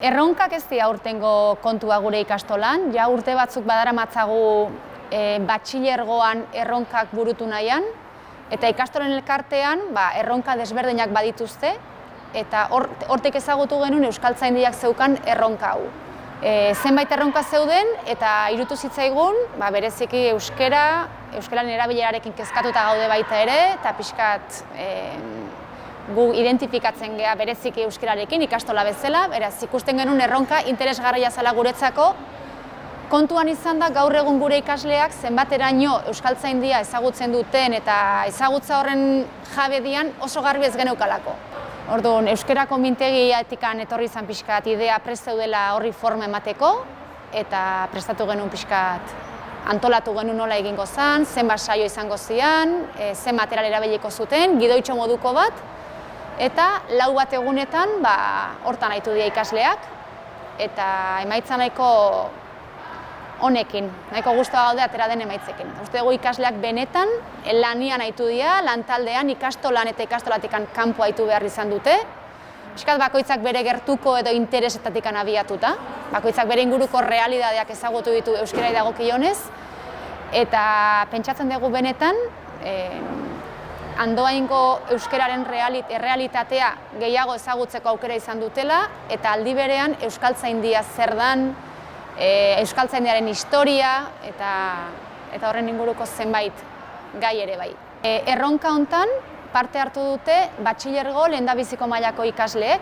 Erronkak ez dira aurtengo kontua gure ikastolan, ja urte batzuk badaramatzagu batxilergoan erronkak burutu nahian, eta ikastolen elkartean erronka desberdinak badituzte, eta hortik ezagutu genuen Euskaltzaindiak zeukan erronka hau. Zenbait erronka zeuden eta irutu zitzaigun bereziki euskararen erabilerarekin kezkatuta gaude baita ere, eta pixkat gu identifikatzen gea bereziki euskararekin ikastola bezala, beraz ikusten genuen erronka interesgarria zela guretzako. Kontuan izan da gaur egun gure ikasleak zenbateraino Euskaltzaindia ezagutzen duten eta ezagutza horren jabe dian oso garbi ez geneukalako. Orduan, euskarako mintegiatikan etorri izan pixkat idea prest zeudela horri forma emateko, eta prestatu genuen pixkat antolatu genuen nola egingo zen, zenbat saio izango zian, zen material erabiliko zuten, gidoitxo moduko bat, eta 4 bat egunetan hortan haitu dira ikasleak, eta emaitza nahiko honekin, nahiko gustua gaude atera den emaitzekin. Uste dugu ikasleak benetan lanian haitu dira, lantaldean ikastolan eta ikastolatikan kanpo haitu behar izan dute. Piskat bakoitzak bere gertuko edo interesetatik abiatuta, bakoitzak bere inguruko realidadeak ezagutu ditu euskarari dagokionez, eta pentsatzen dugu benetan Andoaingo euskararen errealitatea gehiago ezagutzeko aukera izan dutela, eta aldi berean Euskaltzaindia zer dan, Euskaltzaindiaren historia eta horren inguruko zenbait gai ere bai. Erronka hontan parte hartu dute batxilergo lehendabiziko mailako ikasleek.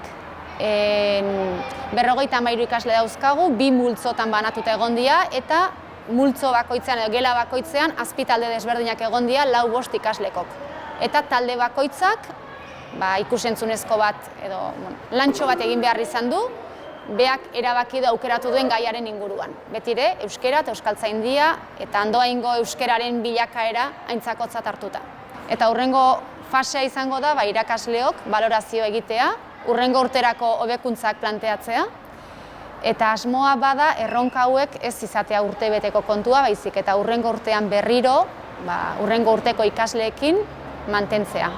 53 ikasle dauzkagu, 2 multzotan banatuta egon dira, eta multzo bakoitzean edo gela bakoitzean azpitalde desberdinak egon dira 4-5 ikaslekok. Eta talde bakoitzak ikusentzunezko bat edo lantxo bat egin behar izan du, beak erabaki da aukeratu duen gaiaren inguruan. Betire, euskara eta Euskaltzaindia eta Andoaingo euskararen bilakaera aintzakotzat hartuta. Eta hurrengo fasea izango da irakasleok balorazio egitea, hurrengo urterako hobekuntzak planteatzea, eta asmoa bada erronka hauek ez izatea urtebeteko kontua, baizik eta hurrengo urtean berriro, hurrengo urteko ikasleekin mantentzea.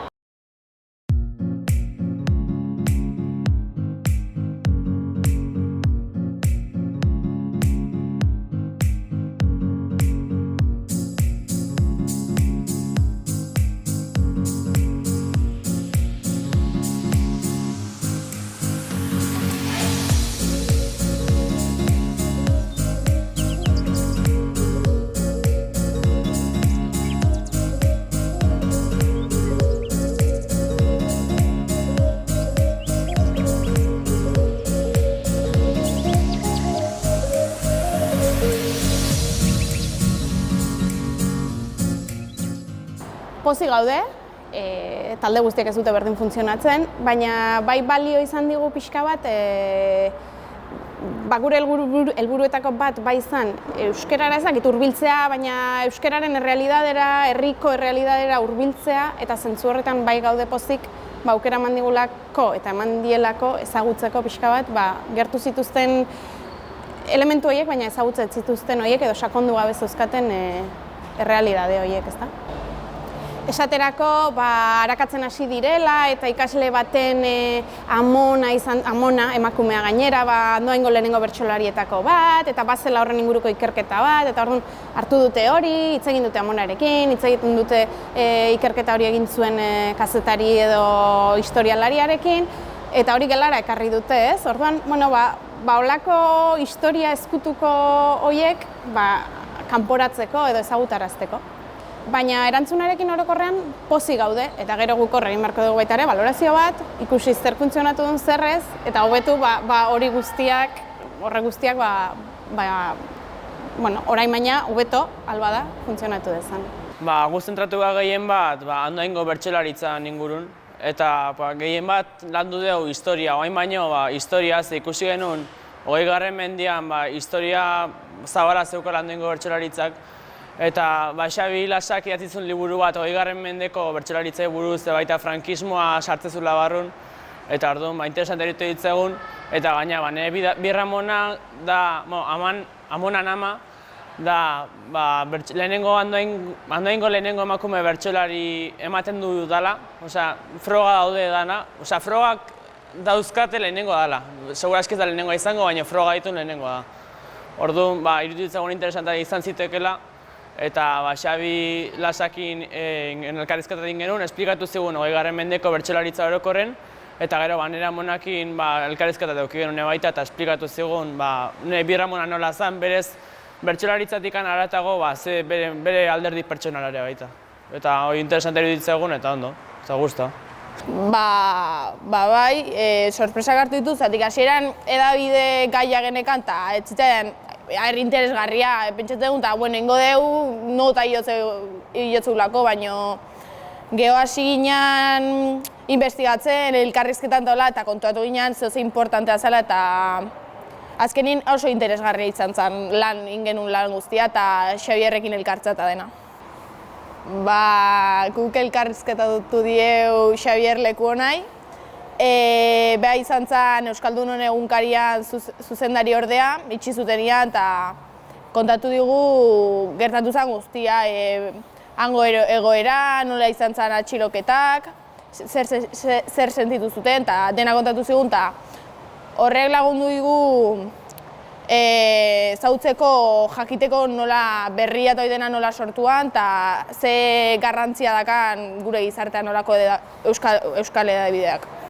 Pozik gaude, talde guztiak ez dute berdin funtzionatzen, baina bai balio izan digu pixka bat, gure helburuetako bat bai izan euskarara ezakit hurbiltzea, baina euskararen errealidadera, herriko errealidadera hurbiltzea, eta zentzu horretan bai gaude pozik, aukera eman digulako eta eman dielako ezagutzeko pixka bat, gertu zituzten elementu horiek, baina ezagutzen zituzten horiek edo sakondu gabe zeuzkaten errealidade horiek, ezta? Esaterako, arakatzen hasi direla eta ikasle baten amona emakumea gainera, Andoaingo lehenengo bertsolarietako bat, eta bazela horren inguruko ikerketa bat, eta orduan hartu dute hori, hitz egin dute amonarekin, hitz egiten dute ikerketa hori egin zuen kazetari edo historialariarekin, eta hori gelara ekarri dute, ez? Orduan, holako historia ezkutuko horiek kanporatzeko edo ezagutarazteko. Baina erantzunarekin orokorrean pozik gaude, eta gero guk egin beharko dugu baita ere, balorazio bat, ikusi zer funtzionatu duen zerrez, eta hobetu horre guztiak, orain baina hobeto, albada, funtzionatu dezan. Gu zentratu gehien bat, Andoaingo bertsolaritzan ingurun, eta gehien bat landu dugu historia, orain baino historiaz ikusi genuen, 20. mendean historia zabala zeukala Andoaingo bertsolaritzak, eta Xabi Lasak idatzi liburu bat 20. mendeko bertsolaritzei buruz baita frankismoa sartzezula barrun, eta orduan interesante eritu ditzegun, eta gaina birramona da, amonan ama, da Andoaingo lehenengo emakume bertsolari ematen du dala, froga daude dana, frogak dauzkate lehenengo dela. Segurazki ez da lehenengoa izango, baina froga ditu lehenengoa da. Orduan, iruditzen interesantea izan zitekeela, eta Xabi Lasakin elkarrizketa egin genuen, esplikatu zigun 20. mendeko bertsolaritza orokorren, eta gero Nera Monakin elkarrizketa eduki genuen baita, eta esplikatu zigun bi Ramona nola zen, berez bertsolaritzatik haratago bere alderdi pertsonalare baita. Eta hori interesantea iruditzen egun, eta ondo, eta guzta. Bai, sorpresak hartu dituz, zatik hasieran edabide gaia genekan, eta ez zitzen herri interesgarria, pentsatzen egun, eta ingo dugu nota hilotzulako, baina geho hasi ginen investigatzen, elkarrizketan dola, eta kontuatu ginen zehose importantea zela, eta azkenin oso interesgarria izan zen ingenun lan guztia, eta Xabierrekin elkartzea eta dena. Guk elkarrizketa dutu dieu Xabier leku honai. Beha izan zen Euskaldunon egunkarian zuzendari ordea, itxi zutenian, eta kontatu digu gertatu zen guztia. Hango egoera, nola izan zen atxiloketak, zer sentitu zuten, eta dena kontatu zigun, eta horrek lagundu digu zautzeko jakiteko nola berria eta dena nola sortuan, eta ze garrantzia dakan gure gizartean nolako euskal edabideak.